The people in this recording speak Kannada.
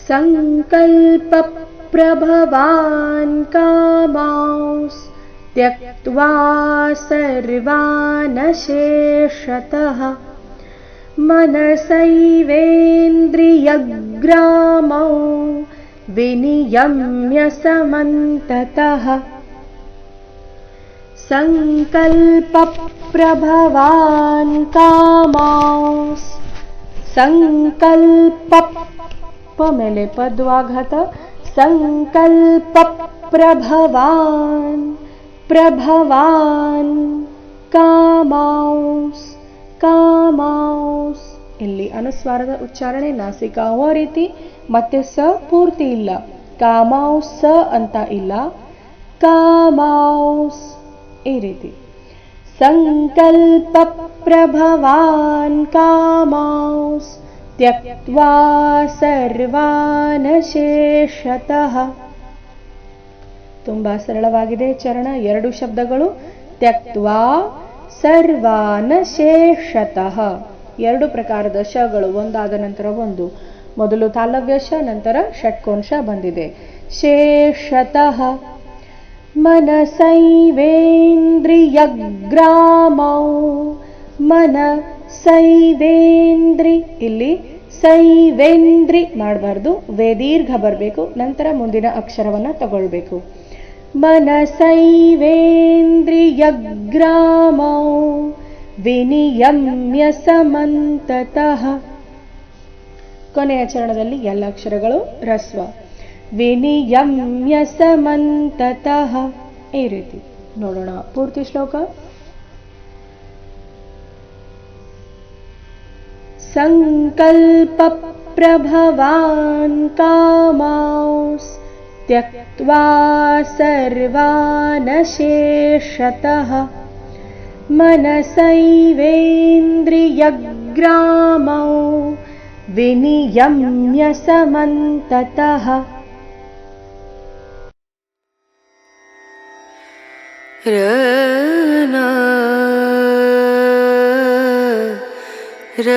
सङ्कल्पप्रभवान् कामांस् त्यक्त्वा सर्वानशेषतः मनसैवेन्द्रियग्रामौ विनियम्य समन्ततः सङ्कल्पप्रभवान् कामांस् संकल्प ಮೇಲೆ ಪದ್ವಾಘಾತ ಸಂಕಲ್ಪಪ್ರಭವಾನ್ ಪ್ರಭವಾನ್ ಕಾಮಾಂಸ್ ಕಾಮಾಂಸ್. ಇಲ್ಲಿ ಅನುಸ್ವಾರದ ಉಚ್ಚಾರಣೆ ನಾಸಿಕ ಓ ರೀತಿ, ಮತ್ತೆ ಸ ಪೂರ್ತಿ ಇಲ್ಲ. ಕಾಮಾಂಸ್ ಸ ಅಂತ ಇಲ್ಲ, ಕಾಮಾಂಸ್ ಈ ರೀತಿ. ಸಂಕಲ್ಪಪ್ರಭವಾನ್ ಕಾಮಾಂಸ್ त्यक्त्वा सर्वानशेषतಃ. ತುಂಬಾ ಸರಳವಾಗಿದೆ ಚರಣ. 2 ಶಬ್ದಗಳು ತ್ಯಕ್ತ್ವಾ ಸರ್ವಾನಶೇಷತಃ. 2 ಪ್ರಕಾರದ ಶಗಳು ಒಂದಾದ ನಂತರ ಒಂದು. ಮೊದಲು ತಾಲವ್ಯ ಶ, ನಂತರ ಷಟ್ಕೋನ ಶ ಬಂದಿದೆ. ಶೇಷತಃ ಮನಸೈವೇಂದ್ರಿಯಗ್ರಾಮೌ. ಮನ ಸೈವೇಂದ್ರಿ, ಇಲ್ಲಿ ಸೈವೇಂದ್ರಿ ಮಾಡಬಾರ್ದು, ವೇದೀರ್ಘ ಬರಬೇಕು, ನಂತರ ಮುಂದಿನ ಅಕ್ಷರವನ್ನ ತಗೊಳ್ಬೇಕು. ಮನಸೈವೇಂದ್ರಿಯಗ್ರಾಮೌ ವಿನಿಯಮ್ಯ ಸಮಂತತಃ. ಕೊನೆಯ ಚರಣದಲ್ಲಿ ಎಲ್ಲ ಅಕ್ಷರಗಳು ರಸ್ವ. ವಿನಿಯಮ್ಯ ಸಮಂತತಃ ಈ ರೀತಿ. ನೋಡೋಣ ಪೂರ್ತಿ ಶ್ಲೋಕ. ಸಂಕಲ್ಪಪ್ರಭವಾನ್ ಕಾಮಾಂಸ್ ತ್ಯಕ್ತ್ವಾ ಸರ್ವಾನಶೇಷತಃ ಮನಸೈವೇಂದ್ರಿಯಗ್ರಾಮೌ ವಿನಿಯಮ್ಯ ಸಮಂತತಃ. ರ